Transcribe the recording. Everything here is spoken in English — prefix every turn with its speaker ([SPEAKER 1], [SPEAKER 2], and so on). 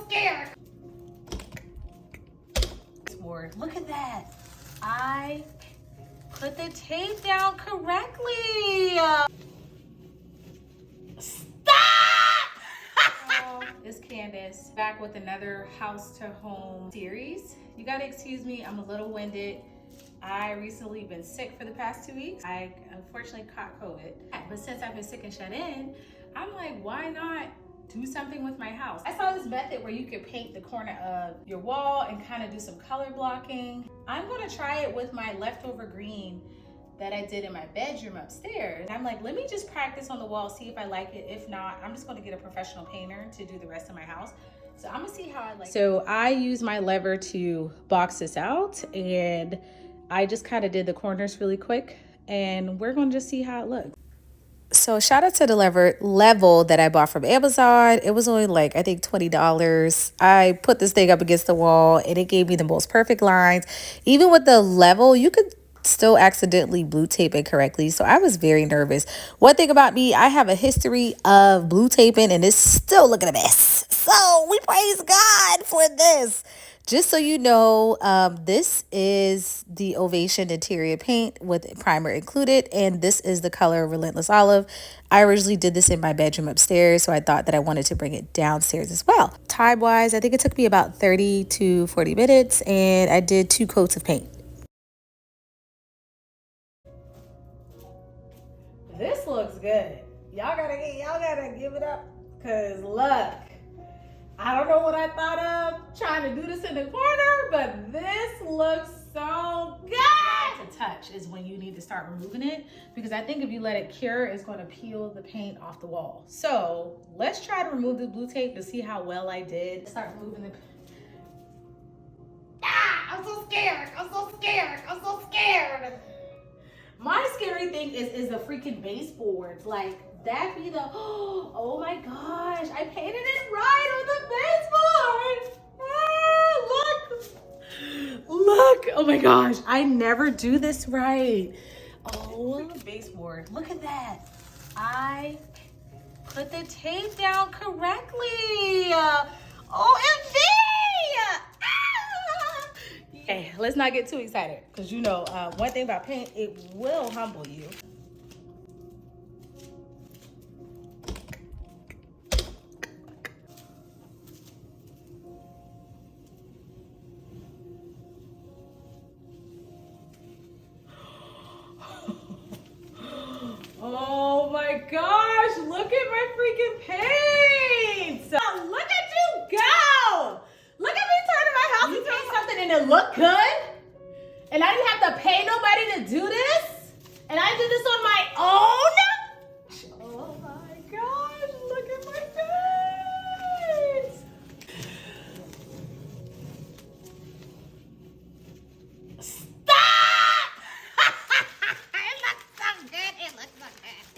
[SPEAKER 1] scared. Look at that. I put the tape down correctly. Stop! It's Candace back with another House to Home series. You gotta excuse me, I'm a little winded. I recently been sick for the past 2 weeks. I unfortunately caught COVID. But since I've been sick and shut in, I'm like, why not do something with my house? I saw this method where you could paint the corner of your wall and kind of do some color blocking. I'm gonna try it with my leftover green that I did in my bedroom upstairs. I'm like, let me just practice on the wall, see if I like it. If not, I'm just gonna get a professional painter to do the rest of my house. So I'm gonna see how I like it. So I use my lever to box this out, and I just kind of did the corners really quick, and we're gonna just see how it looks. So shout out to the level that I bought from Amazon. It was only like, I think $20. I put this thing up against the wall and it gave me the most perfect lines. Even with the level, you could still accidentally blue tape it correctly. So I was very nervous. One thing about me, I have a history of blue taping and it's still looking a mess. So we praise God for this. Just so you know, this is the Ovation interior paint with primer included, and this is the color Relentless Olive. I originally did this in my bedroom upstairs, so I thought that I wanted to bring it downstairs as well. Time-wise, I think it took me about 30 to 40 minutes, and I did 2 coats of paint. This looks good. Y'all gotta give it up, cause look. I don't know what I thought of trying to do this in the corner, but this looks so good. To touch is when you need to start removing it, because I think if you let it cure, it's going to peel the paint off the wall. So let's try to remove the blue tape to see how well I did. Start removing the. I'm so scared. I'm so scared. I'm so scared. My scary thing is the freaking baseboards. Like, that be the, oh my gosh, I painted it right on the baseboard. Look, oh my gosh, I never do this right. Oh, baseboard, look at that. I put the tape down correctly. OMG! Okay, let's not get too excited, because you know, one thing about paint, it will humble you. Oh my gosh, look at my freaking paint. Look at you go. Look at me turning my house into something and it looked good. And I didn't have to pay nobody to do this. And I did this on my own.